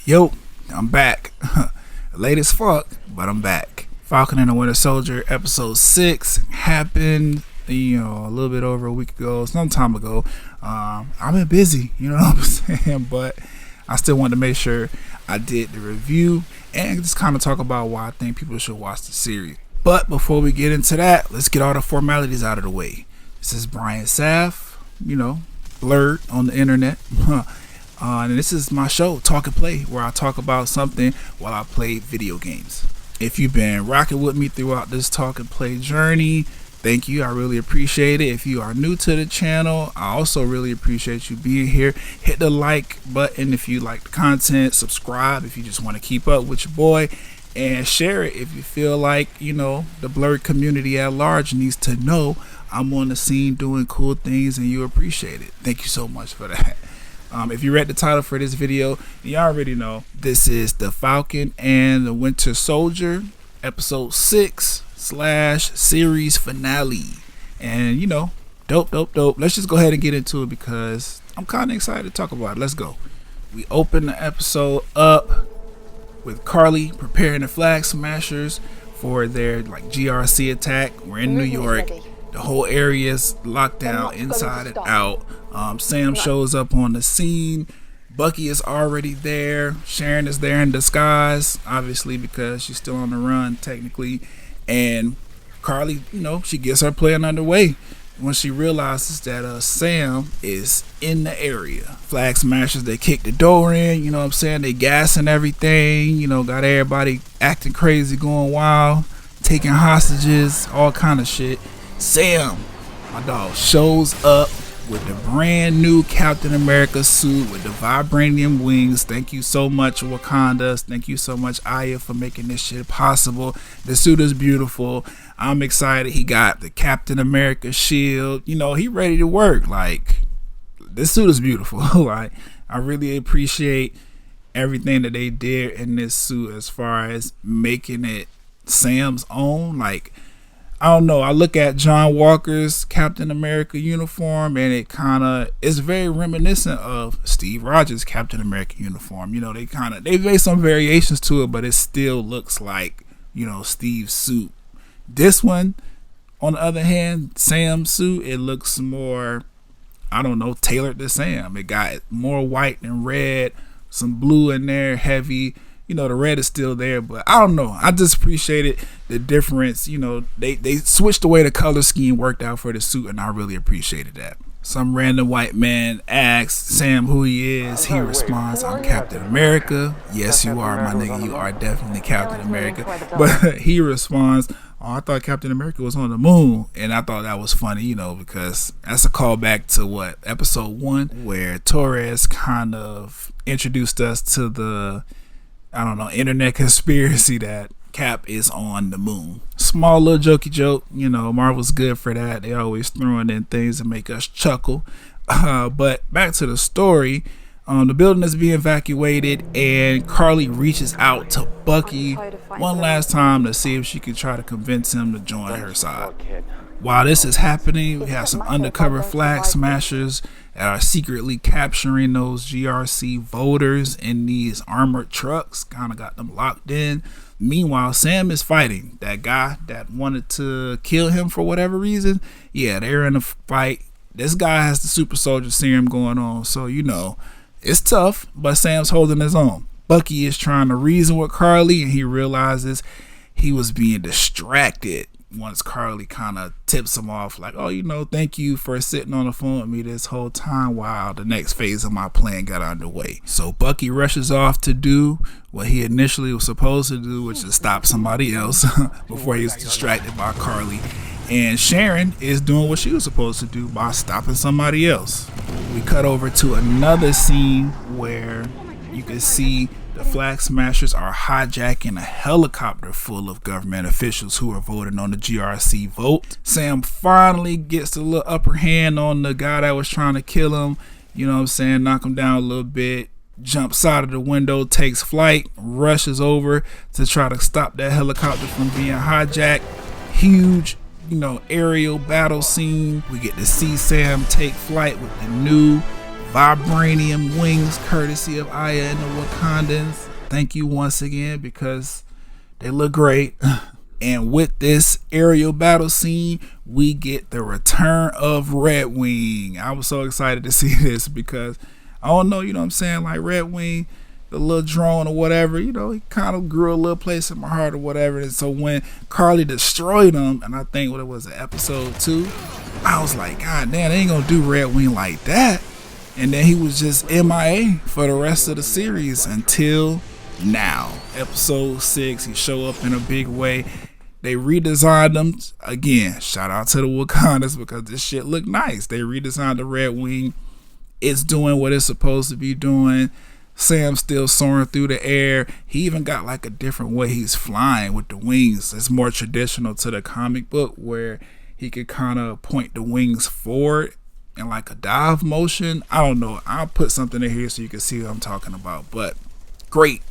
Yo, I'm back. Late as fuck, but I'm back. Falcon and the Winter Soldier episode 6 happened, a little bit over a week ago, some time ago. I've been busy, you know what I'm saying? But I still wanted to make sure I did the review and just kind of talk about why I think people should watch the series. But before we get into that, let's get all the formalities out of the way. This is Brian Saff, blurred on the internet. And this is my show, Talk and Play, where I talk about something while I play video games. If you've been rocking with me throughout this Talk and Play journey, thank you. I really appreciate it. If you are new to the channel, I also really appreciate you being here. Hit the like button if you like the content. Subscribe if you just want to keep up with your boy. And share it if you feel like, the blurred community at large needs to know I'm on the scene doing cool things and you appreciate it. Thank you so much for that. If you read the title for this video, you already know this is the Falcon and the Winter Soldier episode 6/series finale. And dope. Let's just go ahead and get into it because I'm kind of excited to talk about it. Let's go. We open the episode up with Carly preparing the Flag Smashers for their GRC attack. We're in New York. The whole area's locked down inside and out. Sam shows up on the scene. Bucky is already there. Sharon is there in disguise, obviously, because she's still on the run, technically. And Carly, she gets her plan underway when she realizes that Sam is in the area. Flag Smashers, they kick the door in, they gassing everything, got everybody acting crazy, going wild, taking hostages, all kind of shit. Sam, my dog, shows up with the brand new Captain America suit with the vibranium wings. Thank you so much, Wakanda. Thank you so much, Aya, for making this shit possible. The suit is beautiful. I'm excited. He got the Captain America shield. He ready to work. This suit is beautiful. I really appreciate everything that they did in this suit as far as making it Sam's own. I don't know. I look at John Walker's Captain America uniform and it's very reminiscent of Steve Rogers' Captain America uniform. They made some variations to it, but it still looks like, Steve's suit. This one, on the other hand, Sam's suit, it looks more, tailored to Sam. It got more white and red, some blue in there, heavy. The red is still there, but I don't know. I just appreciated the difference. They switched the way the color scheme worked out for the suit, and I really appreciated that. Some random white man asks Sam who he is. He responds, "I'm Captain America." Yes, you are, my nigga. You are definitely Captain America. But he responds, "Oh, I thought Captain America was on the moon." And I thought that was funny, because that's a callback to episode 1, where Torres kind of introduced us to the internet conspiracy that Cap is on the moon. Small little jokey joke, Marvel's good for that. They always throwing in things to make us chuckle. But back to the story. The building is being evacuated and Carly reaches out to Bucky one last time to see if she could try to convince him to join her side. While this is happening, we have some undercover Flag Smashers that are secretly capturing those GRC voters in these armored trucks. Kind of got them locked in. Meanwhile, Sam is fighting that guy that wanted to kill him for whatever reason. Yeah, they're in a fight. This guy has the super soldier serum going on, so it's tough, but Sam's holding his own. Bucky is trying to reason with Carly, and he realizes he was being distracted once Carly kind of tips him off thank you for sitting on the phone with me this whole time while the next phase of my plan got underway. So Bucky rushes off to do what he initially was supposed to do, which is stop somebody else before he was distracted by Carly. And Sharon is doing what she was supposed to do by stopping somebody else. We cut over to another scene where you can see the Flag Smashers are hijacking a helicopter full of government officials who are voting on the GRC vote. Sam finally gets a little upper hand on the guy that was trying to kill him. Knock him down a little bit. Jumps out of the window, takes flight, rushes over to try to stop that helicopter from being hijacked. Huge, aerial battle scene. We get to see Sam take flight with the new vibranium wings courtesy of Aya and the Wakandans. Thank you once again because they look great. And with this aerial battle scene, we get the return of Red Wing. I was so excited to see this because I don't know, you know what I'm saying? Like Red Wing, the little drone or whatever, you know, he kind of grew a little place in my heart or whatever. And so when Carly destroyed him, and I think what it was, episode 2, I was like, God damn, they ain't gonna do Red Wing like that. And then he was just MIA for the rest of the series until now. Episode 6, he show up in a big way. They redesigned them again. Shout out to the Wakandas because this shit looked nice. They redesigned the Red Wing. It's doing what it's supposed to be doing. Sam's still soaring through the air. He even got like a different way he's flying with the wings. It's more traditional to the comic book where he could kind of point the wings forward in like a dive motion. I don't know. I'll put something in here so you can see what I'm talking about. But great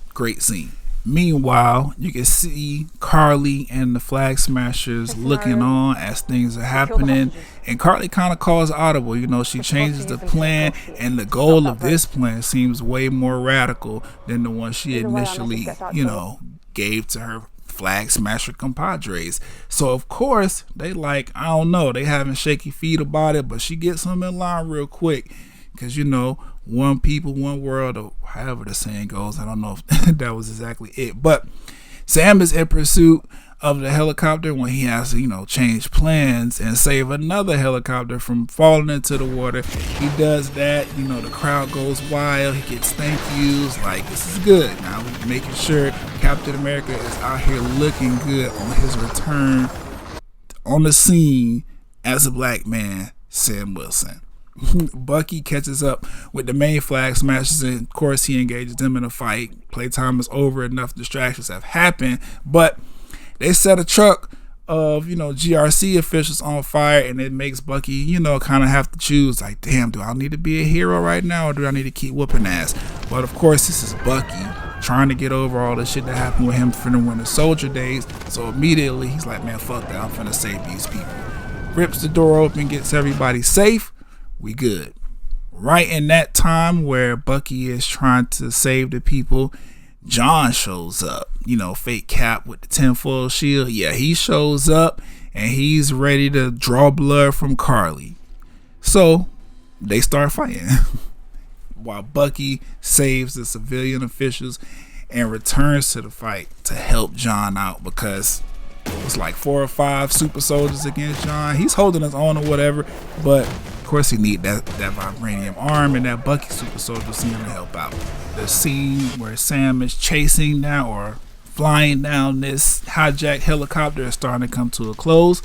scene. Meanwhile, you can see Carly and the Flag Smashers looking on as things are happening. And Carly kind of calls audible. You know, she changes the plan. And the goal of this plan seems way more radical than the one she initially, you know, gave to her Flag Smasher compadres. So, of course, they like, I don't know, they having shaky feet about it. But she gets them in line real quick. Because, you know, one people, one world, or however the saying goes. I don't know if that was exactly it. But Sam is in pursuit of the helicopter when he has to, you know, change plans and save another helicopter from falling into the water. He does that. You know, the crowd goes wild. He gets thank yous. Like, this is good. Now we're making sure Captain America is out here looking good on his return on the scene as a black man, Sam Wilson. Bucky catches up with the main Flag Smashers, and of course he engages them in a fight. Playtime is over, enough distractions have happened, but they set a truck of, you know, GRC officials on fire, and it makes Bucky, you know, kind of have to choose, like, damn, do I need to be a hero right now or do I need to keep whooping ass? But of course this is Bucky trying to get over all the shit that happened with him from the Winter Soldier days, so immediately he's like, man, fuck that, I'm finna save these people. Rips the door open, gets everybody safe. We good. Right in that time where Bucky is trying to save the people, John shows up. You know, fake Cap with the tinfoil shield. Yeah, he shows up and he's ready to draw blood from Carly. So they start fighting while Bucky saves the civilian officials and returns to the fight to help John out because it's like 4 or 5 super soldiers against John. He's holding his own or whatever, but of course he need that vibranium arm, and that Bucky super soldier scene to help out. The scene where Sam is chasing now or flying down this hijacked helicopter is starting to come to a close.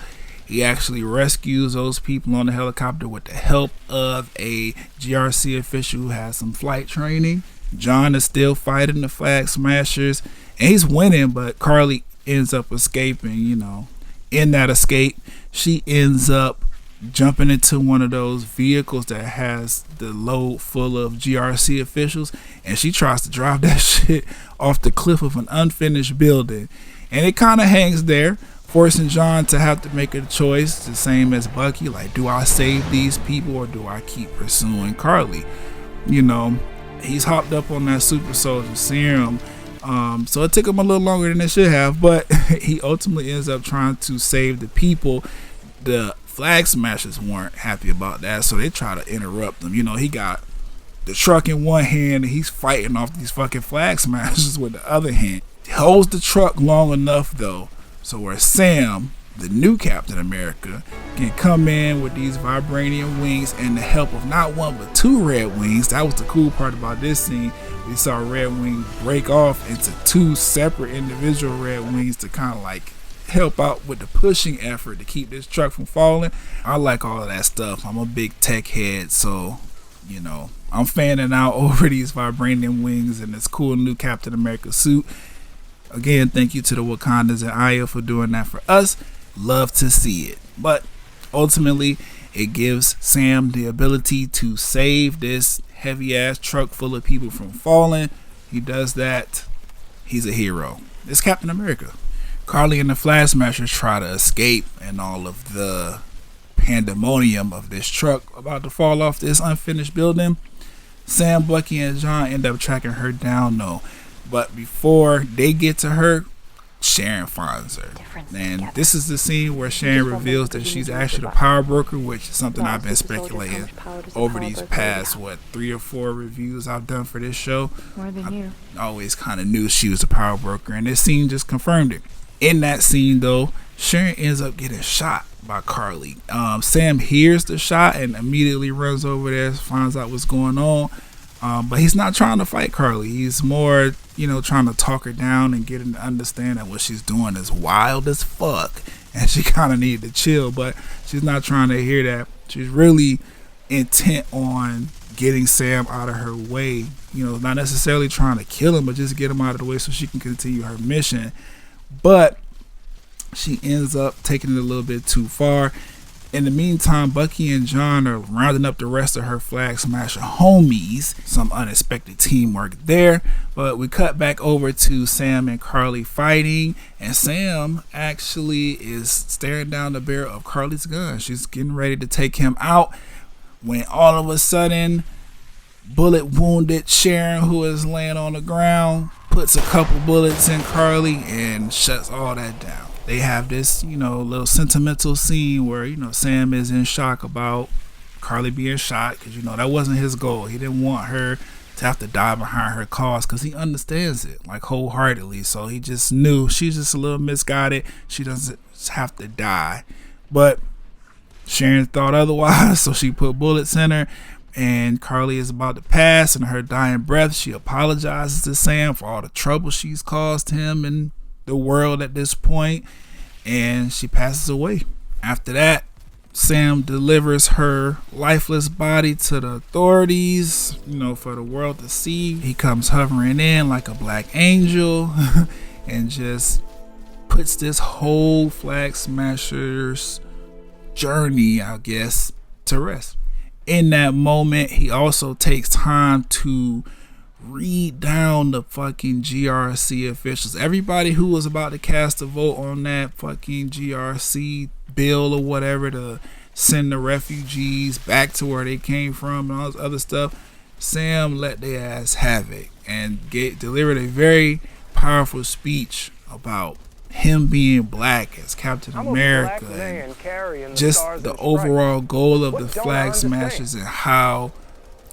He actually rescues those people on the helicopter with the help of a GRC official who has some flight training. John is still fighting the Flag Smashers, and he's winning, but Carly ends up escaping. You know, in that escape, she ends up jumping into one of those vehicles that has the load full of GRC officials, and she tries to drive that shit off the cliff of an unfinished building, and it kind of hangs there, forcing John to have to make a choice, the same as Bucky, like, do I save these people or do I keep pursuing Carly? You know, he's hopped up on that super soldier serum, so it took him a little longer than it should have, but he ultimately ends up trying to save the people. The Flag Smashers weren't happy about that, so they try to interrupt them. You know, he got the truck in one hand and he's fighting off these fucking Flag Smashers with the other hand. He holds the truck long enough though, so where Sam, the new Captain America, can come in with these vibranium wings and the help of not one but 2 Red Wings. That was the cool part about this scene. We saw Red Wing break off into 2 separate individual Red Wings to kind of like help out with the pushing effort to keep this truck from falling. I like all of that stuff. I'm a big tech head, so, you know, I'm fanning out over these vibranium wings and this cool new Captain America suit. Again, thank you to the Wakandans and Aya for doing that for us. Love to see it. But ultimately, it gives Sam the ability to save this heavy ass truck full of people from falling. He does that. He's a hero. It's Captain America. Carly and the Flag Smashers try to escape, and all of the pandemonium of this truck about to fall off this unfinished building Sam, Bucky, and John end up tracking her down though. But before they get to her, Sharon finds her. And this is the scene where Sharon reveals that she's actually the power broker, which is something I've been speculating over these past, 3 or 4 reviews I've done for this show. I always kind of knew she was a power broker, and this scene just confirmed it. In that scene, though, Sharon ends up getting shot by Carly. Sam hears the shot and immediately runs over there, finds out what's going on. But he's not trying to fight Carly. He's more, trying to talk her down and get her to understand that what she's doing is wild as fuck. And she kind of needed to chill, but she's not trying to hear that. She's really intent on getting Sam out of her way. Not necessarily trying to kill him, but just get him out of the way so she can continue her mission. But she ends up taking it a little bit too far. In the meantime, Bucky and John are rounding up the rest of her Flag Smasher homies. Some unexpected teamwork there. But we cut back over to Sam and Carly fighting. And Sam actually is staring down the barrel of Carly's gun. She's getting ready to take him out when all of a sudden, bullet wounded Sharon, who is laying on the ground, puts a couple bullets in Carly and shuts all that down. They have this, little sentimental scene where, Sam is in shock about Carly being shot because, that wasn't his goal. He didn't want her to have to die behind her cause because he understands it, like, wholeheartedly. So he just knew she's just a little misguided. She doesn't have to die. But Sharon thought otherwise, so she put bullets in her. And Carly is about to pass. In her dying breath, she apologizes to Sam for all the trouble she's caused him and the world at this point, and she passes away. After that, Sam delivers her lifeless body to the authorities, for the world to see. He comes hovering in like a black angel and just puts this whole Flag Smashers journey, I guess, to rest. In that moment, he also takes time to read down the fucking GRC officials. Everybody who was about to cast a vote on that fucking GRC bill or whatever to send the refugees back to where they came from and all this other stuff, Sam let their ass have it and delivered a very powerful speech about him being black as Captain America and just the overall goal of the Flag Smashers and how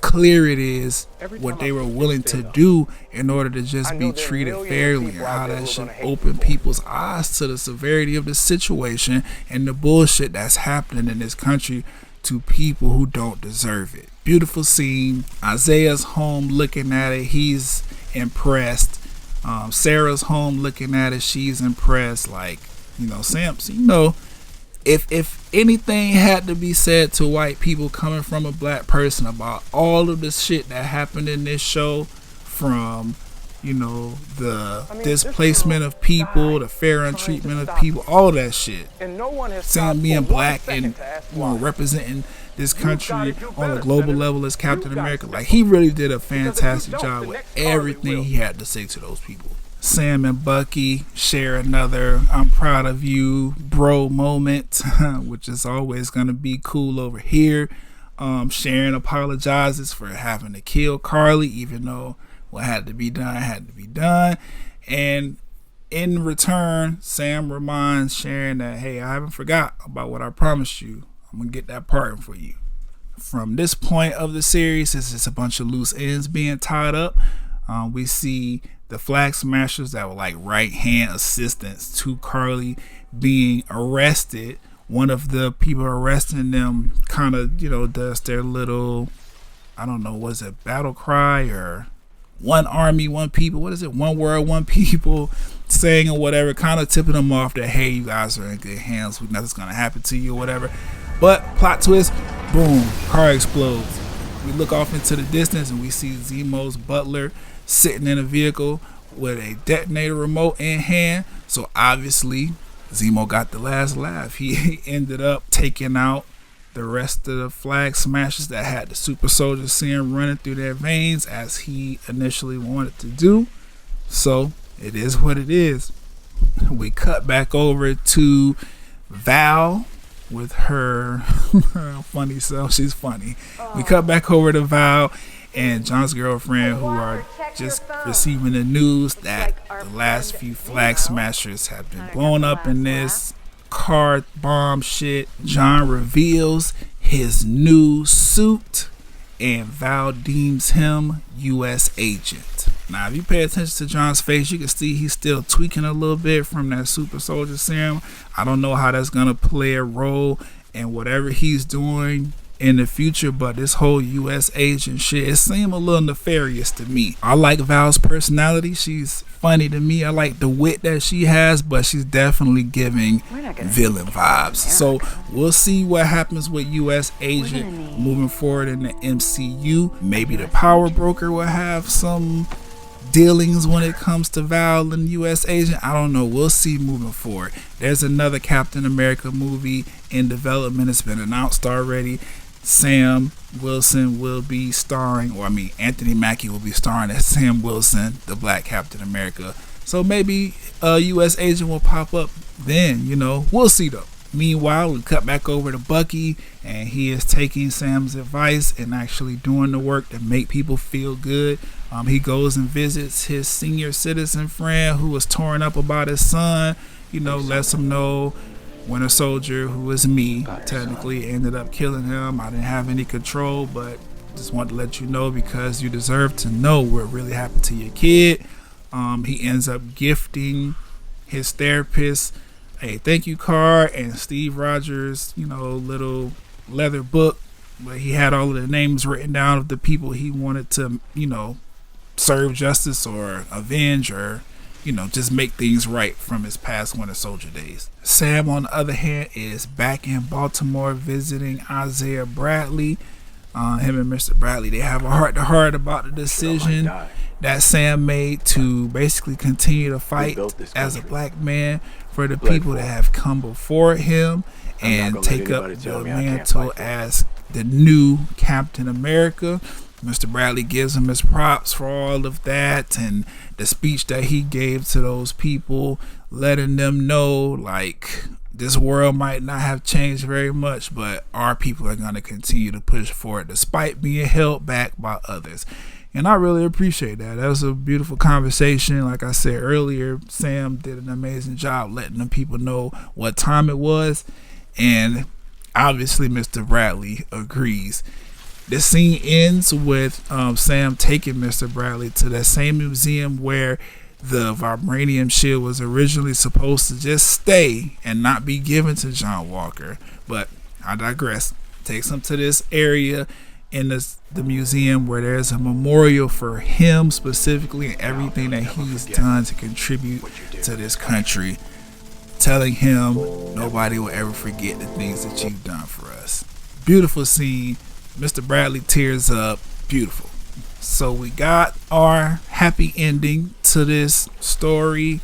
clear it is what they were willing to do in order to just be treated fairly, and how that should open people's eyes to the severity of the situation and the bullshit that's happening in this country to people who don't deserve it. Beautiful scene. Isaiah's home looking at it, he's impressed. Sarah's home looking at it, she's impressed. Like, Sam, if anything had to be said to white people coming from a black person about all of the shit that happened in this show, from the displacement of people, the fair and treatment of people, all that shit, Sam being black and representing this country on a global level as Captain America, like, he really did a fantastic job with everything he had to say to those people. Sam and Bucky share another "I'm proud of you, bro" moment, which is always going to be cool over here. Sharon apologizes for having to kill Carly, even though what had to be done. And in return, Sam reminds Sharon that, hey, I haven't forgot about what I promised you. I'm going to get that pardon for you. From this point of the series, it's just a bunch of loose ends being tied up. We see the Flag Smashers that were like right-hand assistants to Carly being arrested. One of the people arresting them kind of, does their little, I don't know, was it battle cry or one army, one people? What is it? One world, one people saying or whatever, kind of tipping them off that, hey, you guys are in good hands. Nothing's going to happen to you or whatever. But plot twist, boom, car explodes. We look off into the distance and we see Zemo's butler sitting in a vehicle with a detonator remote in hand. So obviously Zemo got the last laugh. He ended up taking out the rest of the Flag Smashers that had the super soldier serum running through their veins as he initially wanted to do. So it is what it is. We cut back over to Val with her funny self. She's funny. We cut back over to Val, and John's girlfriend, who are just receiving the news that the last few flag smashers have been blown up in this car bomb shit. John reveals his new suit, and Val deems him U.S. agent. Now, if you pay attention to John's face, you can see he's still tweaking a little bit from that super soldier serum. I don't know how that's gonna play a role in whatever he's doing in the future, but this whole U.S. agent shit, it seemed a little nefarious to me. I like Val's personality. She's funny to me. I like the wit that she has, but she's definitely giving villain vibes. So we'll see what happens with U.S. agent moving forward in the MCU. Maybe the power broker will have some dealings when it comes to Val and U.S. agent. I don't know. We'll see moving forward. There's another Captain America movie in development. It's been announced already. Sam Wilson will be starring, Anthony Mackie will be starring as Sam Wilson, the Black Captain America. So maybe a U.S. agent will pop up then, we'll see though. Meanwhile, we cut back over to Bucky, and he is taking Sam's advice and actually doing the work to make people feel good. He goes and visits his senior citizen friend who was torn up about his son, lets him know Winter Soldier, who is me, technically ended up killing him. I didn't have any control, but just wanted to let you know because you deserve to know what really happened to your kid. He ends up gifting his therapist a thank you card and Steve Rogers, little leather book where he had all of the names written down of the people he wanted to, serve justice or avenge or just make things right from his past Winter Soldier days. Sam, on the other hand, is back in Baltimore visiting Isaiah Bradley. Him and Mr. Bradley, they have a heart-to-heart about the decision that Sam made to basically continue to fight as a black man for the people that have come before him and take up the mantle as the new Captain America. Mr. Bradley gives him his props for all of that and the speech that he gave to those people, letting them know like this world might not have changed very much, but our people are going to continue to push forward despite being held back by others. And I really appreciate that. That was a beautiful conversation. Like I said earlier, Sam did an amazing job letting the people know what time it was. And obviously Mr. Bradley agrees. The scene ends with Sam taking Mr. Bradley to that same museum where the vibranium shield was originally supposed to just stay and not be given to John Walker. But I digress. Takes him to this area in the museum where there's a memorial for him specifically and everything that he's done to contribute to this country, telling him nobody will ever forget the things that you've done for us. Beautiful scene. Mr. Bradley tears up. Beautiful. So we got our happy ending to this story.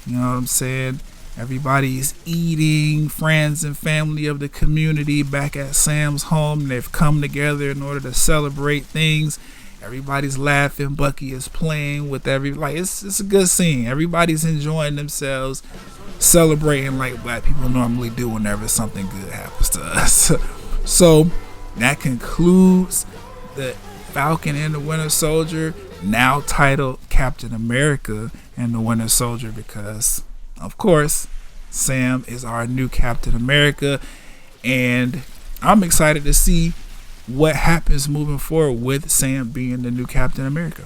You know what I'm saying? Everybody's eating, friends and family of the community back at Sam's home. They've come together in order to celebrate things. Everybody's laughing. Bucky is playing with it's a good scene. Everybody's enjoying themselves, celebrating like black people normally do whenever something good happens to us. So that concludes the Falcon and the Winter Soldier, now titled Captain America and the Winter Soldier, because of course Sam is our new Captain America, and I'm excited to see what happens moving forward with Sam being the new Captain America.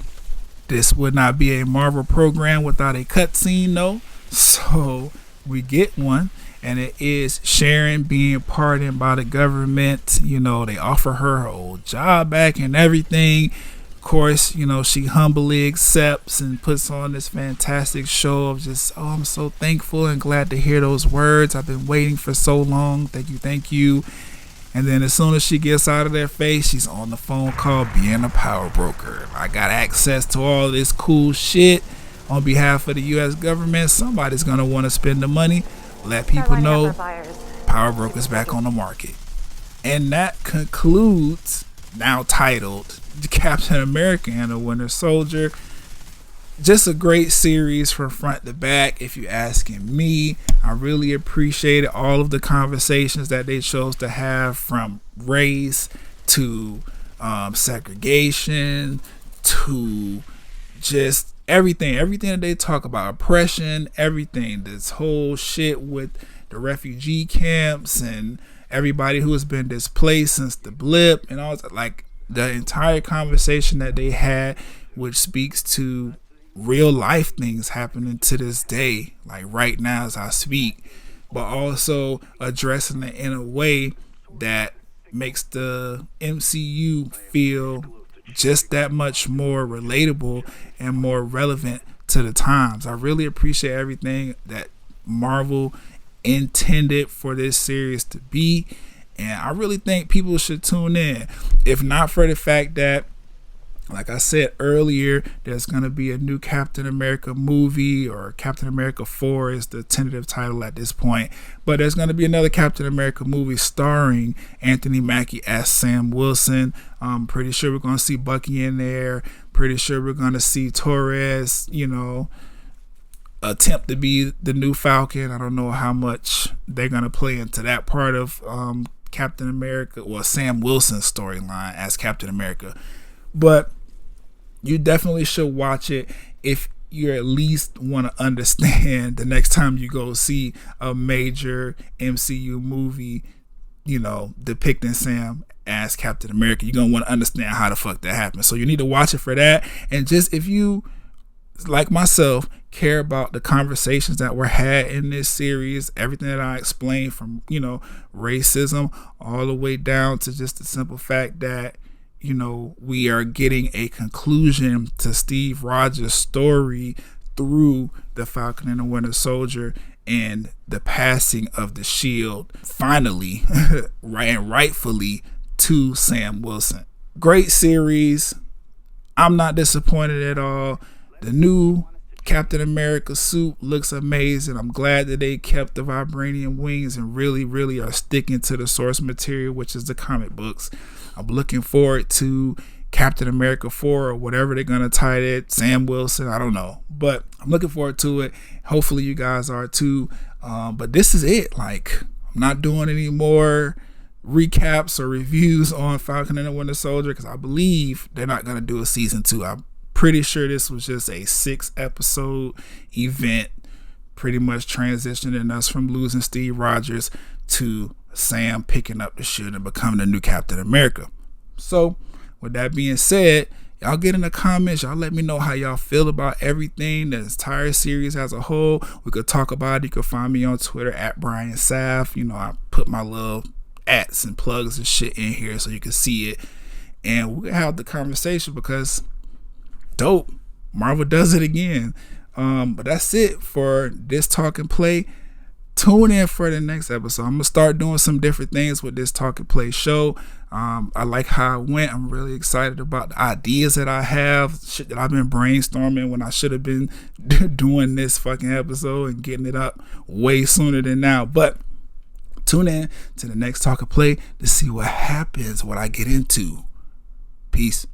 This would not be a Marvel program without a cutscene though, so we get one. And it is Sharon being pardoned by the government. They offer her old job back and everything. Of course, she humbly accepts and puts on this fantastic show of just, I'm so thankful and glad to hear those words. I've been waiting for so long. Thank you. And then as soon as she gets out of their face, she's on the phone call being a power broker. I got access to all this cool shit on behalf of the U.S. government. Somebody's going to want to spend the money. Let people know Power Broker's back on the market. And that concludes, now titled Captain America and the Winter Soldier. Just a great series from front to back, if you're asking me. I really appreciated all of the conversations that they chose to have, from race to segregation to just everything that they talk about, oppression, everything, this whole shit with the refugee camps and everybody who has been displaced since the blip and all that, like the entire conversation that they had, which speaks to real life things happening to this day, like right now as I speak, but also addressing it in a way that makes the MCU feel just that much more relatable and more relevant to the times. I really appreciate everything that Marvel intended for this series to be, and I really think people should tune in, if not for the fact that, like I said earlier, there's going to be a new Captain America movie, or Captain America 4 is the tentative title at this point. But there's going to be another Captain America movie starring Anthony Mackie as Sam Wilson. I'm pretty sure we're going to see Bucky in there. Pretty sure we're going to see Torres, attempt to be the new Falcon. I don't know how much they're going to play into that part of Captain America, or Sam Wilson's storyline as Captain America. But you definitely should watch it if you at least want to understand the next time you go see a major MCU movie, depicting Sam as Captain America. You're going to want to understand how the fuck that happened. So you need to watch it for that. And just if you, like myself, care about the conversations that were had in this series, everything that I explained from, racism all the way down to just the simple fact that, we are getting a conclusion to Steve Rogers' story through the Falcon and the Winter Soldier and the passing of the shield, finally, rightfully, to Sam Wilson. Great series. I'm not disappointed at all. The new Captain America suit looks amazing. I'm glad that they kept the vibranium wings and really, really are sticking to the source material, which is the comic books. I'm looking forward to Captain America 4 or whatever they're going to title it. Sam Wilson, I don't know. But I'm looking forward to it. Hopefully you guys are too. But this is it. Like, I'm not doing any more recaps or reviews on Falcon and the Winter Soldier because I believe they're not going to do a season 2. I'm pretty sure this was just a 6-episode event, pretty much transitioning us from losing Steve Rogers to Sam picking up the shield and becoming the new Captain America. So with that being said, y'all get in the comments, y'all let me know how y'all feel about everything, the entire series as a whole. We could talk about it. You can find me on Twitter at Brian Saff. I put my little ats and plugs and shit in here so you can see it, and we'll have the conversation because dope, Marvel does it again. But that's it for this Talk and Play. Tune in for the next episode. I'm gonna start doing some different things with this Talk and Play show. I like how it went. I'm really excited about the ideas that I have, shit that I've been brainstorming when I should have been doing this fucking episode and getting it up way sooner than now. But tune in to the next Talk and Play to see what happens, what I get into. Peace.